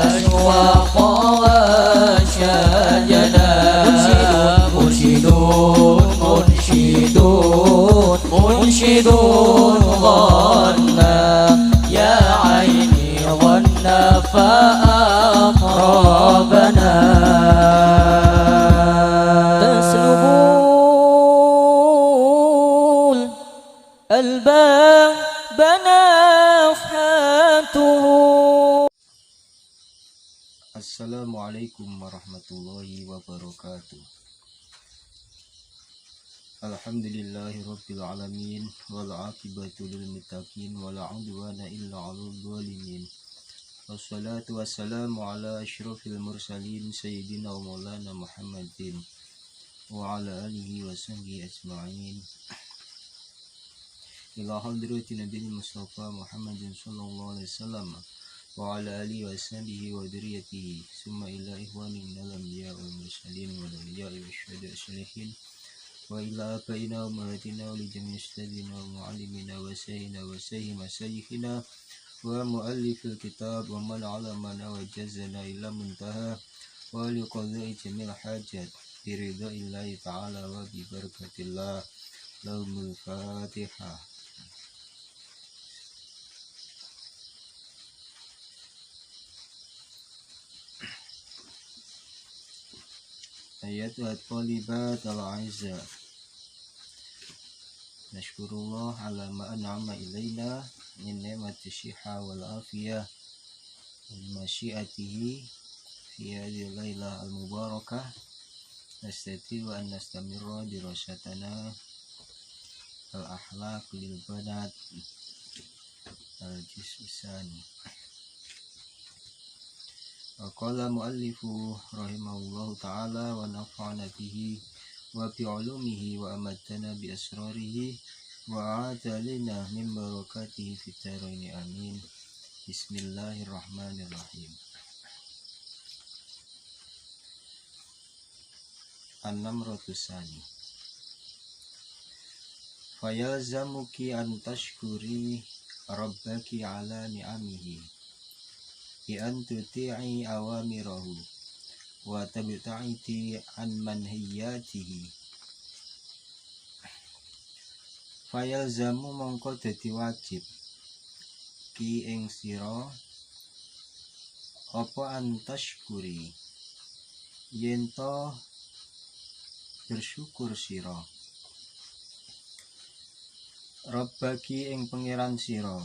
أشواق وشجنا منشدون غنى يا عيني غنى فأقربنا تسلب الباب نفحته. Assalamualaikum warahmatullahi wabarakatuh. Alhamdulillahi rabbil alamin wal aqibatu lil muttaqin wala udwana illa 'alal zalimin. Wassalatu wassalamu ala asyrafil mursalin sayyidina wa maulana Muhammadin wa ala alihi wa sahbihi ajma'in. Ila hadratin nabiyil Mustafa Muhammadin sallallahu alaihi wasallam wa ala alihi wa sahbihi wa dzurriyyatihi summa ila ihwani minal anbiya wal mursalin wal awliya'i wasyuhada'i wassalihin wa ila abaina wa ummahatina wa li jami'i ustadzina wa muallimina wa sayyidina wa sayyidina wa muallifil kitab wa man 'allamana wa jazzana ila muntaha wa li qadha'i jami'il hajat bi ridha'illahi ta'ala wa bi barakatillah. Lahumul Fatihah. Ayatuhat talibat al-aizza, nashkurullah ala ma an'ama ilaina min ni'mati syiha wal afiyah wa masyiatihi fi hadhihi lailah al-mubarakah. Nastati wa an nastamirra dirasatana al-akhlaq lil banat al-jis'isani. Qala muallifu rahimahullahu ta'ala wa nafa'ana bihi wa bi ulumihi wa amatana bi asrarihi wa a'talina min barakatihi fit dharain amin. Bismillahirrahmanirrahim. An-namratusani fayalzamuki an tashkuri rabbaki ala ni'amihi bi an tuti'i awamirahu wa tabta'iti an manhiyatihi. Fayalzamu mongko dadi wajib ki ing sira apa antashkuri yen to bersyukur sira rabbaki ing pangeran sira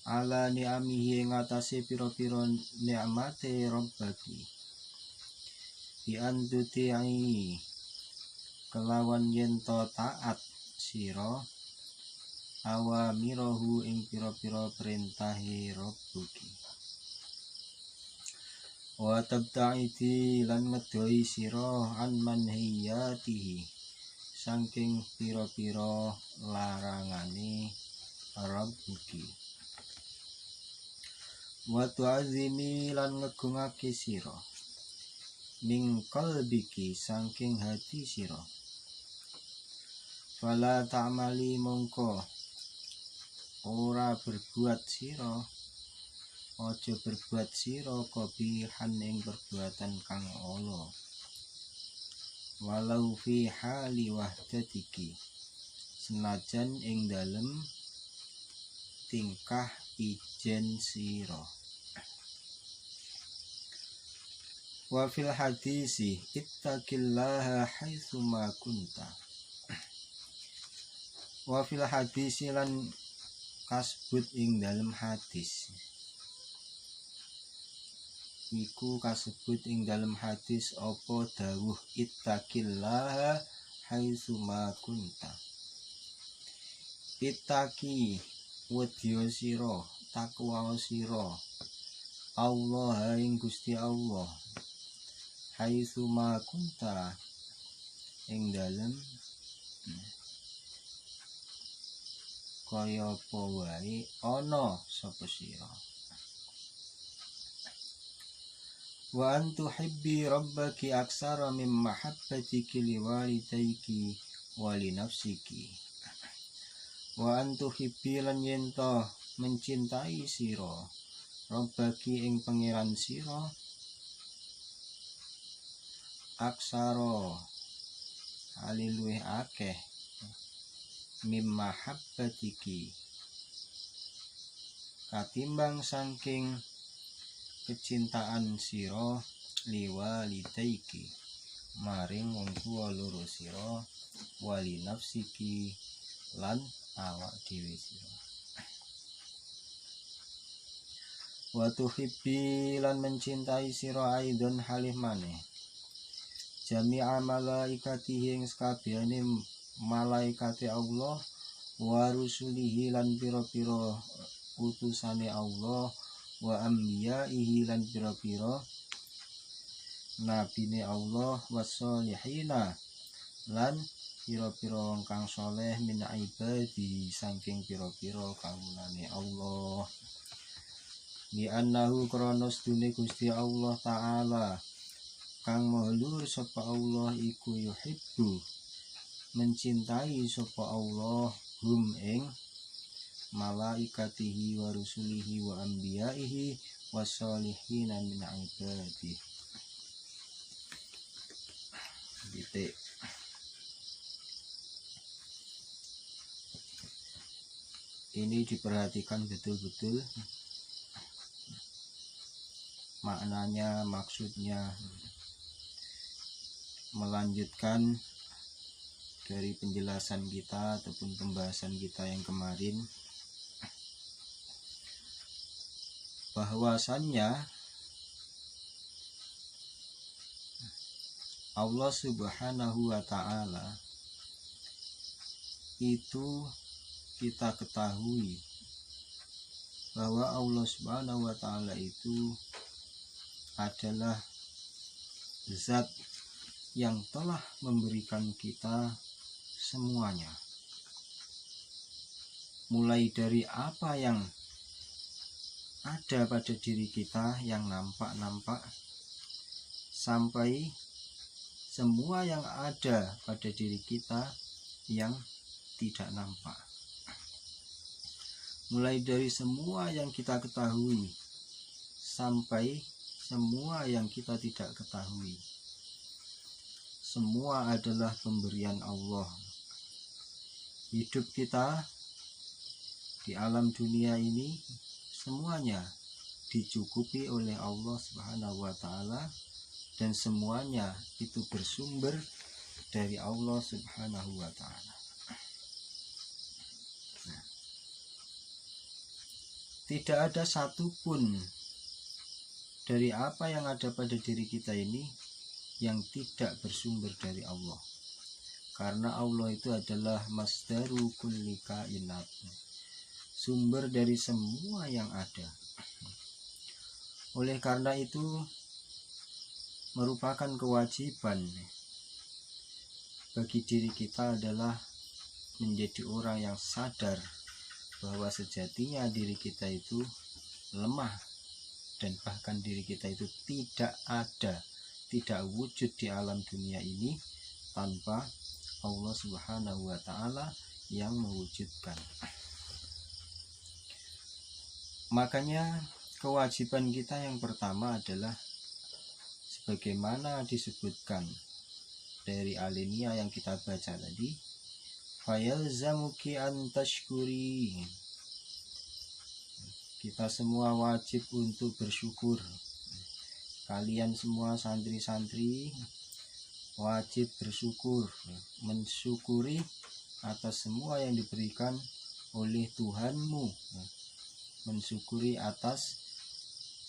ala ni'amihi ngatasi piro-piro ni'mate rabbaki bi antuti'i kelawan yen to taat sira awamirahu ing piro-piro perintahe rabbuki wa tabta'iti lan ngedoi sira an manhiyatihi saking piro-piro larangane rabbuki wa tu'azimi lan ngegungake sira min qalbiki saking hati sira fala ta'mali mongko ora berbuat sira aja berbuat sira qabihan ing perbuatan kang ala walau fi hali wahdatiki senajan ing dalem tingkah ijen sira. Wa fil hadisi ittaqillaha haitsu ma kunta. Wa fil hadisi lan kasebut ing dalem hadis iku kasebut ing dalem hadis apa dawuh ittaqillaha haitsu ma kunta. Ittaqi wedya sira takwa sira Allah ing Gusti Allah haitsu ma kunta ing dalem kaya apa wae ana sapa sira wa antuhibbi rabbaki aksara min mahabbatiki liwalidayki wa li nafsiki wa antuhibbi lan yento mencintai sira Robbaki ing pangeran sira aksara haliluwih akeh mimma habbatiki katimbang saking kecintaan sira liwalidaiki maring wong tuwa loro sira wali nafsiki lan awak dhewe sira wa tuhibbi lan mencintai sira aidon halih maneh jami'a malaikatihi ing sakabehane malaikate Allah wa rusulihi lan pira-pira utusane Allah wa anbiyaihi lan pira-pira nabine Allah wasolihina lan pira-pira wong kang saleh min ibadi saking pira-pira kawulane Allah li annahu kronos dune Gusti Allah taala kang maha luhur sapa Allah iku yuhibbu mencintai sapa Allah hum ing malaikatihi wa rusulihi wa anbiyaihi wasolihina min ibadi. Titik. Ini diperhatikan betul-betul maknanya, maksudnya, melanjutkan dari penjelasan kita ataupun pembahasan kita yang kemarin, bahwasannya Allah Subhanahu wa ta'ala itu kita ketahui bahwa Allah Subhanahu wa ta'ala itu adalah zat yang telah memberikan kita semuanya, mulai dari apa yang ada pada diri kita yang nampak-nampak sampai semua yang ada pada diri kita yang tidak nampak, mulai dari semua yang kita ketahui sampai semua yang kita tidak ketahui. Semua adalah pemberian Allah. Hidup kita di alam dunia ini semuanya dicukupi oleh Allah Subhanahu wa ta'ala, dan semuanya itu bersumber dari Allah Subhanahu wa ta'ala. Tidak ada satupun dari apa yang ada pada diri kita ini yang tidak bersumber dari Allah, karena Allah itu adalah masdaru kulli kainat, sumber dari semua yang ada. Oleh karena itu merupakan kewajiban bagi diri kita adalah menjadi orang yang sadar bahwa sejatinya diri kita itu lemah, dan bahkan diri kita itu tidak ada, tidak wujud di alam dunia ini tanpa Allah Subhanahu wa ta'ala yang mewujudkan. Makanya kewajiban kita yang pertama adalah sebagaimana disebutkan dari alinea yang kita baca tadi, fayalzamuki an tashkuri, kita semua wajib untuk bersyukur. Kalian semua santri-santri wajib bersyukur, mensyukuri atas semua yang diberikan oleh Tuhanmu, mensyukuri atas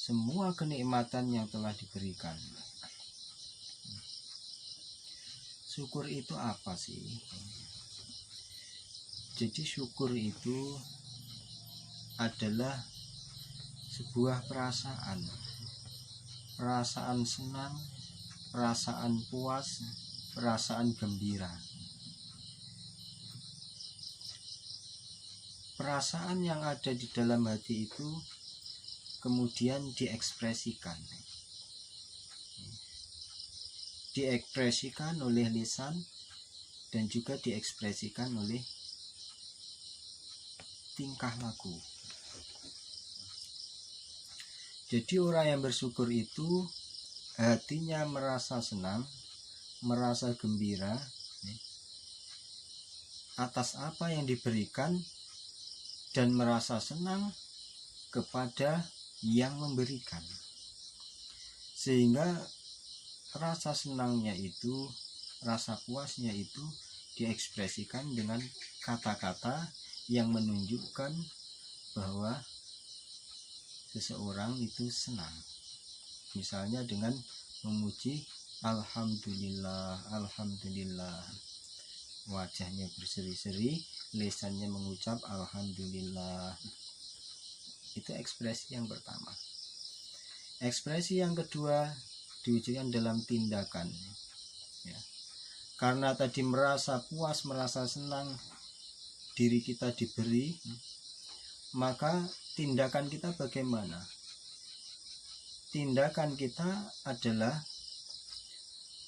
semua kenikmatan yang telah diberikan. Syukur itu apa sih? Jadi syukur itu adalah sebuah perasaan senang, perasaan puas, perasaan gembira. Perasaan yang ada di dalam hati itu kemudian diekspresikan oleh lisan dan juga diekspresikan oleh tingkah laku. Jadi orang yang bersyukur itu hatinya merasa senang, merasa gembira atas apa yang diberikan, dan merasa senang kepada yang memberikan. Sehingga rasa senangnya itu, rasa puasnya itu diekspresikan dengan kata-kata yang menunjukkan bahwa seseorang itu senang. Misalnya dengan memuji alhamdulillah, alhamdulillah. Wajahnya berseri-seri, lisannya mengucap alhamdulillah. Itu ekspresi yang pertama. Ekspresi yang kedua diwujudkan dalam tindakan. Ya. Karena tadi merasa puas, merasa senang diri kita diberi, maka tindakan kita bagaimana? Tindakan kita adalah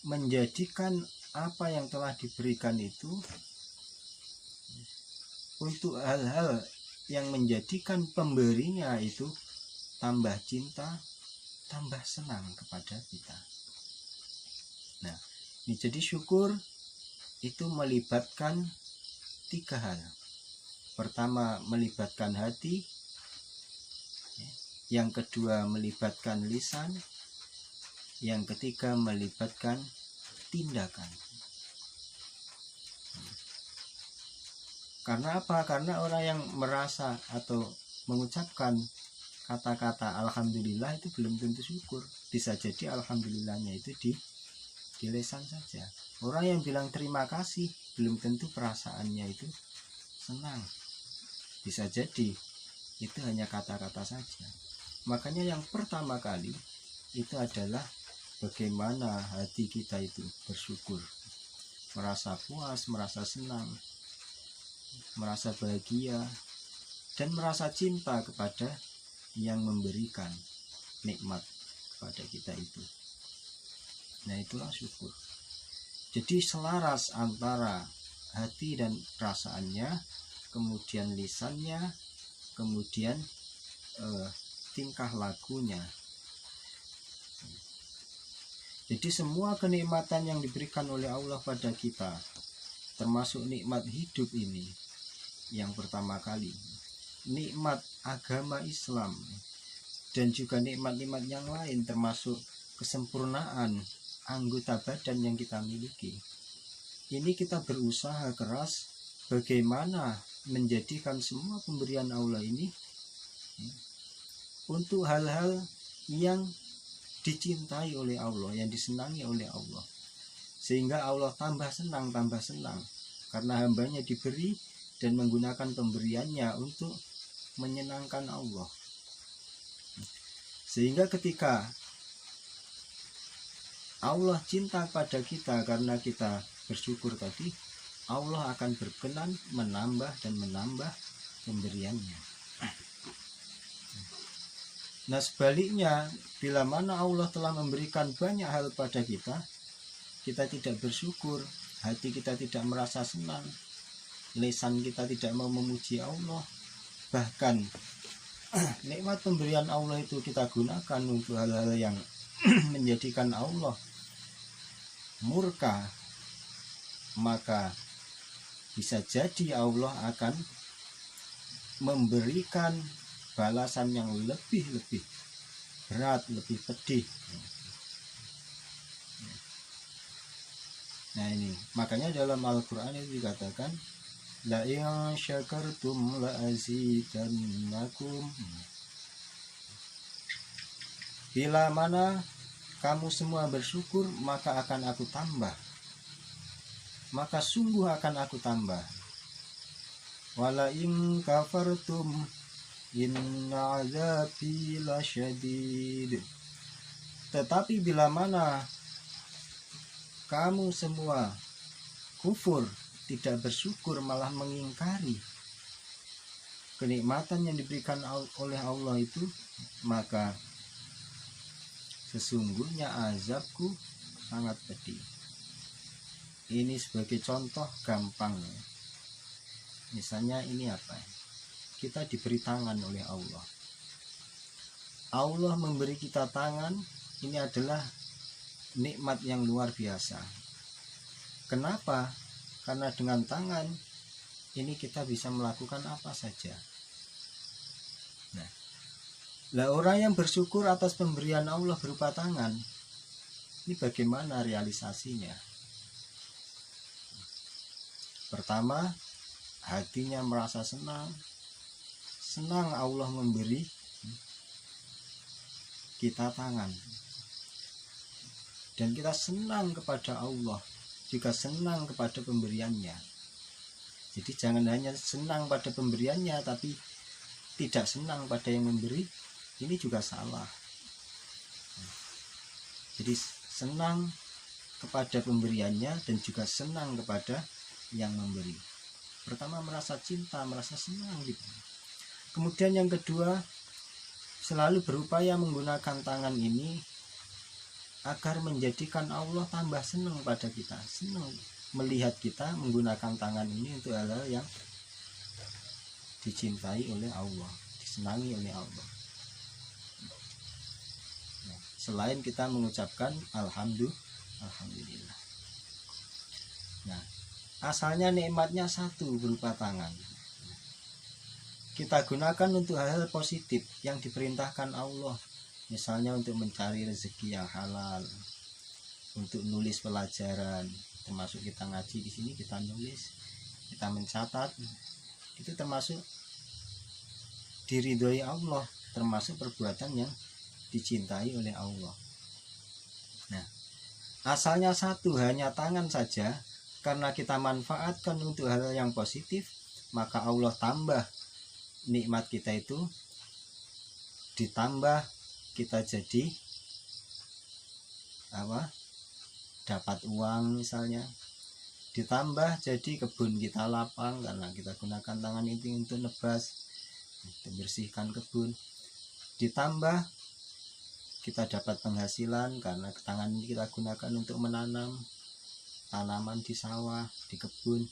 menjadikan apa yang telah diberikan itu untuk hal-hal yang menjadikan pemberinya itu tambah cinta, tambah senang kepada kita. Nah, ini jadi syukur itu melibatkan 3 hal. Pertama, melibatkan hati. Yang kedua, melibatkan lisan. Yang ketiga, melibatkan tindakan. Karena apa? Karena orang yang merasa atau mengucapkan kata-kata alhamdulillah itu belum tentu syukur. Bisa jadi alhamdulillahnya itu di lisan saja. Orang yang bilang terima kasih belum tentu perasaannya itu senang. Bisa jadi itu hanya kata-kata saja. Makanya yang pertama kali itu adalah bagaimana hati kita itu bersyukur, merasa puas, merasa senang, merasa bahagia, dan merasa cinta kepada yang memberikan nikmat kepada kita itu. Nah, itulah syukur. Jadi selaras antara hati dan perasaannya, kemudian lisannya, kemudian tingkah lakunya. Jadi semua kenikmatan yang diberikan oleh Allah pada kita, termasuk nikmat hidup ini, yang pertama kali, nikmat agama Islam, dan juga nikmat-nikmat yang lain, termasuk kesempurnaan anggota badan yang kita miliki. Ini kita berusaha keras bagaimana menjadikan semua pemberian Allah ini untuk hal-hal yang dicintai oleh Allah, yang disenangi oleh Allah, sehingga Allah tambah senang karena hambanya diberi dan menggunakan pemberiannya untuk menyenangkan Allah. Sehingga ketika Allah cinta pada kita karena kita bersyukur tadi, Allah akan berkenan menambah dan menambah pemberiannya. Nah, sebaliknya, bila mana Allah telah memberikan banyak hal pada kita, kita tidak bersyukur, hati kita tidak merasa senang, lisan kita tidak mau memuji Allah, bahkan nikmat pemberian Allah itu kita gunakan untuk hal-hal yang menjadikan Allah murka, maka bisa jadi Allah akan memberikan balasan yang lebih berat, lebih pedih. Nah, ini makanya dalam Al-Quran itu dikatakan la in syakartum la azidannakum. Bila mana kamu semua bersyukur, maka akan aku tambah, maka sungguh akan aku tambah. Wala in kafartum inna azabi lasyadid. Tetapi bila mana kamu semua kufur, tidak bersyukur, malah mengingkari kenikmatan yang diberikan oleh Allah itu, maka sesungguhnya azabku sangat pedih. Ini sebagai contoh gampang. Misalnya ini apa? Kita diberi tangan oleh Allah. Allah memberi kita tangan, ini adalah nikmat yang luar biasa. Kenapa? Karena dengan tangan ini kita bisa melakukan apa saja. Nah, orang yang bersyukur atas pemberian Allah berupa tangan, ini bagaimana realisasinya? Pertama, hatinya merasa senang Allah memberi kita tangan, dan kita senang kepada Allah, juga senang kepada pemberiannya. Jadi jangan hanya senang pada pemberiannya tapi tidak senang pada yang memberi, ini juga salah. Jadi senang kepada pemberiannya dan juga senang kepada yang memberi. Pertama, merasa cinta, merasa senang gitu. Kemudian yang kedua, selalu berupaya menggunakan tangan ini agar menjadikan Allah tambah senang pada kita, senang melihat kita menggunakan tangan ini untuk hal-hal yang dicintai oleh Allah, disenangi oleh Allah. Nah, selain kita mengucapkan alhamdulillah. Nah, asalnya nikmatnya satu berupa tangan. Kita gunakan untuk hal-hal positif yang diperintahkan Allah. Misalnya untuk mencari rezeki yang halal, untuk nulis pelajaran, termasuk kita ngaji di sini, kita nulis, kita mencatat, itu termasuk diridhoi Allah, termasuk perbuatan yang dicintai oleh Allah. Nah, asalnya satu, hanya tangan saja, karena kita manfaatkan untuk hal yang positif, maka Allah tambah nikmat kita itu, ditambah kita jadi dapat uang misalnya, ditambah jadi kebun kita lapang karena kita gunakan tangan itu untuk nebas, membersihkan kebun, ditambah kita dapat penghasilan karena tangan ini kita gunakan untuk menanam tanaman di sawah, di kebun.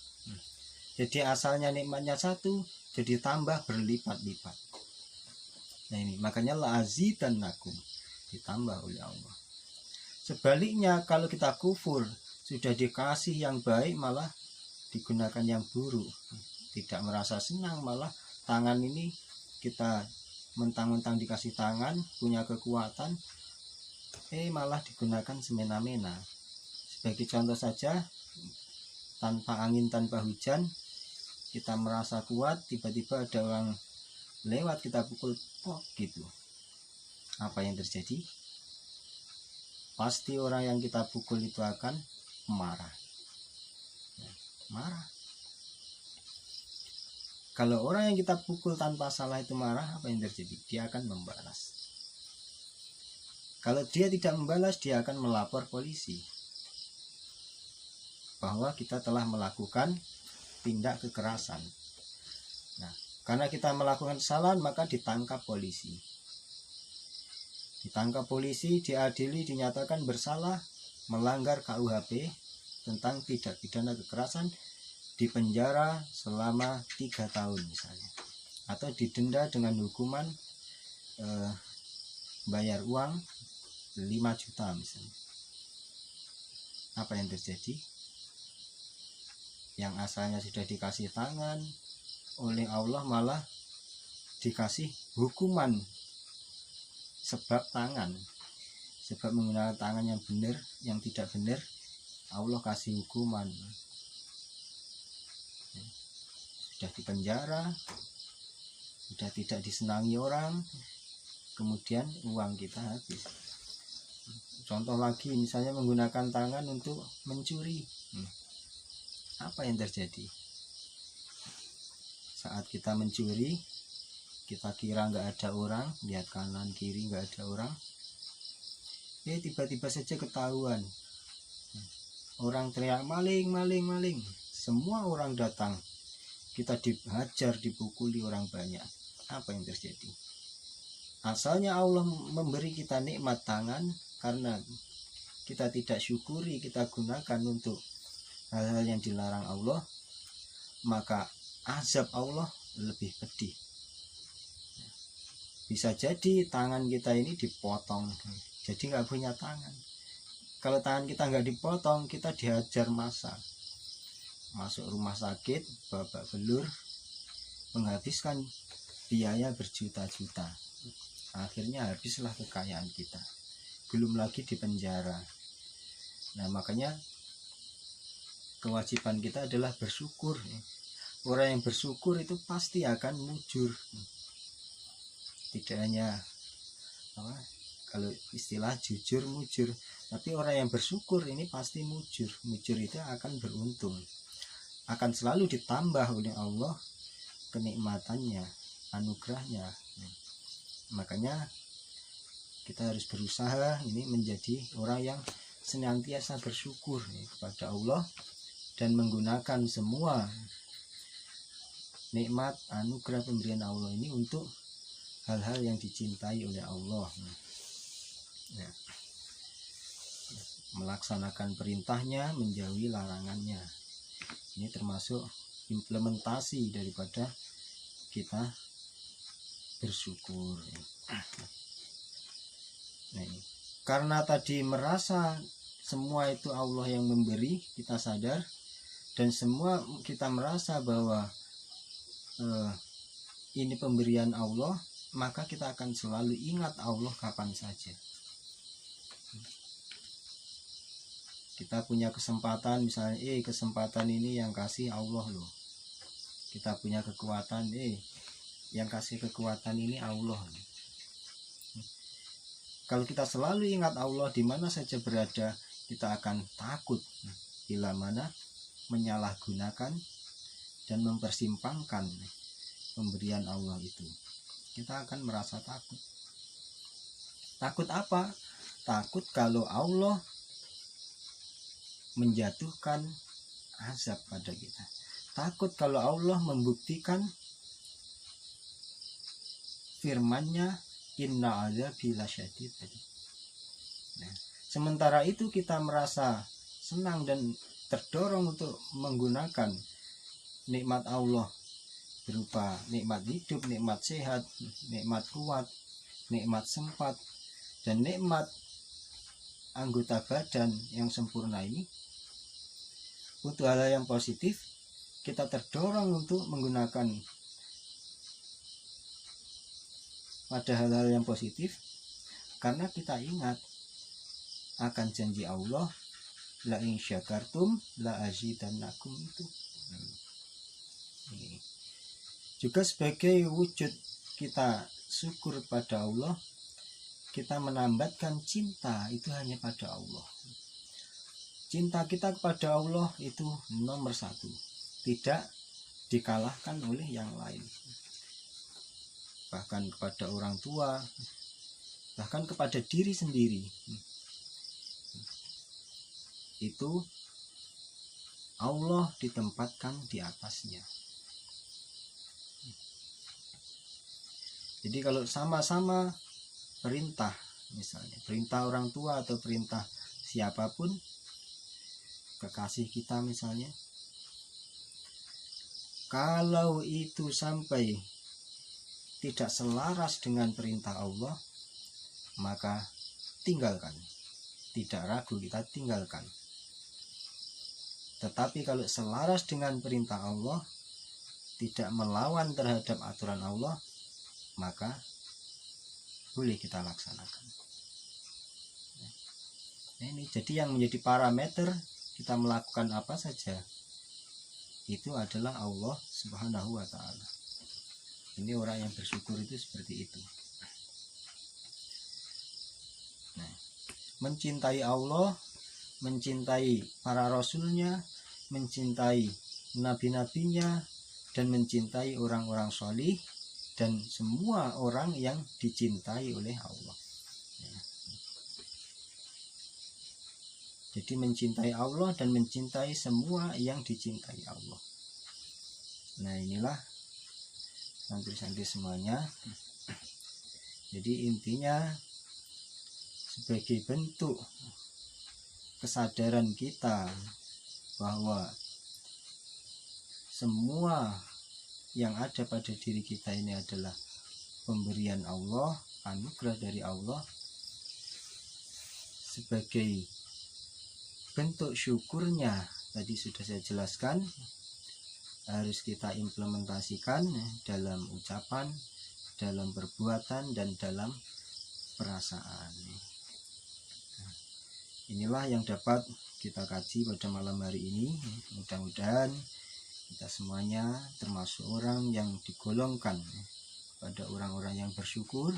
Jadi asalnya nikmatnya satu, jadi tambah berlipat-lipat. Nah ini makanya la'azidannakum, ditambah oleh Allah. Sebaliknya kalau kita kufur, sudah dikasih yang baik malah digunakan yang buruk, tidak merasa senang, malah tangan ini kita mentang-mentang dikasih tangan, punya kekuatan, malah digunakan semena-mena. Sebagai contoh saja, tanpa angin, tanpa hujan, kita merasa kuat, tiba-tiba ada orang lewat, kita pukul pok gitu. Apa yang terjadi? Pasti orang yang kita pukul itu akan marah. Marah. Kalau orang yang kita pukul tanpa salah itu marah, apa yang terjadi? Dia akan membalas. Kalau dia tidak membalas, dia akan melapor polisi bahwa kita telah melakukan tindak kekerasan. Nah, karena kita melakukan kesalahan, maka ditangkap polisi. Ditangkap polisi, diadili, dinyatakan bersalah, melanggar KUHP tentang tindak pidana kekerasan, dipenjara selama 3 tahun misalnya, atau didenda dengan hukuman bayar uang 5 juta misalnya. Apa yang terjadi? Yang asalnya sudah dikasih tangan oleh Allah malah dikasih hukuman sebab tangan, sebab menggunakan tangan yang benar, yang tidak benar, Allah kasih hukuman. Sudah dipenjara, sudah tidak disenangi orang, kemudian uang kita habis. Contoh lagi, misalnya menggunakan tangan untuk mencuri. Apa yang terjadi? Saat kita mencuri, kita kira nggak ada orang, lihat kanan kiri nggak ada orang, tiba-tiba saja ketahuan. Orang teriak maling, maling, maling. Semua orang datang, kita dihajar, dipukuli orang banyak. Apa yang terjadi? Asalnya Allah memberi kita nikmat tangan, karena kita tidak syukuri, kita gunakan untuk hal-hal yang dilarang Allah, maka azab Allah lebih pedih. Bisa jadi tangan kita ini dipotong, jadi nggak punya tangan. Kalau tangan kita nggak dipotong, kita dihajar massa, masuk rumah sakit, babak belur, menghabiskan biaya berjuta-juta. Akhirnya habislah kekayaan kita, belum lagi di penjara. Nah, makanya kewajiban kita adalah bersyukur. Orang yang bersyukur itu pasti akan mujur. Tidak hanya kalau istilah jujur mujur, tapi orang yang bersyukur ini pasti mujur. Mujur itu akan beruntung, akan selalu ditambah oleh Allah kenikmatannya, anugerahnya. Makanya kita harus berusaha ini menjadi orang yang senantiasa bersyukur kepada Allah dan menggunakan semua nikmat anugerah pemberian Allah ini untuk hal-hal yang dicintai oleh Allah. Ya. Melaksanakan perintahnya, menjauhi larangannya. Ini termasuk implementasi daripada kita bersyukur. Nah, karena tadi merasa semua itu Allah yang memberi, kita sadar, dan semua kita merasa bahwa ini pemberian Allah, maka kita akan selalu ingat Allah kapan saja. Kita punya kesempatan, misalnya kesempatan ini yang kasih Allah loh. Kita punya kekuatan, yang kasih kekuatan ini Allah. Kalau kita selalu ingat Allah di mana saja berada, kita akan takut bila mana menyalahgunakan dan mempersimpangkan pemberian Allah itu. Kita akan merasa takut. Takut apa? Takut kalau Allah menjatuhkan azab pada kita. Takut kalau Allah membuktikan firman-Nya, inna azabi lasyadid. Nah, sementara itu kita merasa senang dan terdorong untuk menggunakan nikmat Allah berupa nikmat hidup, nikmat sehat, nikmat kuat, nikmat sempat, dan nikmat anggota badan yang sempurna ini untuk hal yang positif. Kita terdorong untuk menggunakan pada hal-hal yang positif karena kita ingat akan janji Allah, la in syakartum la azidannakum itu. Juga sebagai wujud kita syukur pada Allah, kita menambatkan cinta itu hanya pada Allah. Cinta kita kepada Allah itu nomor satu, tidak dikalahkan oleh yang lain. Bahkan kepada orang tua, bahkan kepada diri sendiri, itu Allah ditempatkan di atasnya. Jadi kalau sama-sama perintah, misalnya perintah orang tua atau perintah siapapun, kekasih kita misalnya, kalau itu sampai tidak selaras dengan perintah Allah, maka tinggalkan. Tidak ragu, kita tinggalkan. Tetapi kalau selaras dengan perintah Allah, tidak melawan terhadap aturan Allah, maka boleh kita laksanakan. Nah, ini jadi yang menjadi parameter kita melakukan apa saja itu adalah Allah Subhanahu wa ta'ala. Ini orang yang bersyukur itu seperti itu. Nah, mencintai Allah, mencintai para rasulnya, mencintai nabi-nabinya, dan mencintai orang-orang sholih dan semua orang yang dicintai oleh Allah. Jadi mencintai Allah dan mencintai semua yang dicintai Allah. Nah, inilah santri-santri semuanya. Jadi intinya sebagai bentuk kesadaran kita bahwa semua yang ada pada diri kita ini adalah pemberian Allah, anugerah dari Allah, sebagai bentuk syukurnya tadi sudah saya jelaskan, harus kita implementasikan dalam ucapan, dalam perbuatan, dan dalam perasaan. Inilah yang dapat kita kaji pada malam hari ini. Mudah-mudahan kita semuanya termasuk orang yang digolongkan pada orang-orang yang bersyukur,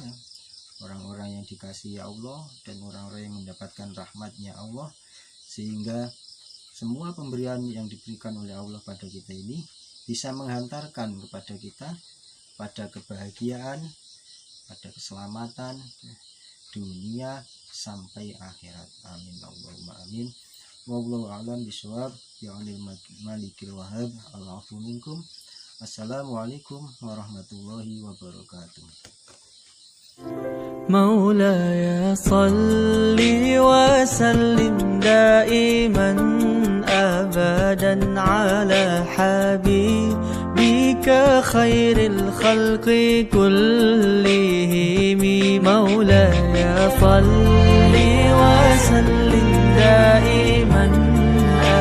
orang-orang yang dikasihi Allah, dan orang-orang yang mendapatkan rahmatnya Allah, sehingga semua pemberian yang diberikan oleh Allah pada kita ini bisa menghantarkan kepada kita pada kebahagiaan, pada keselamatan dunia sampai akhirat. Amin Allahumma amin. Wallahu a'lam bishawab. Bi'anil malikil wahhab. Allahu minkum. Assalamualaikum warahmatullahi wabarakatuh. مولاي صل وسلم دائما أبدا على حبيبك خير الخلق كلهم. مولاي صل وسلم دائما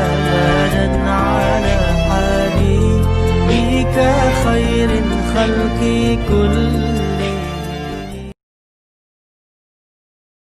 أبدا على حبيبك خير الخلق كلهم.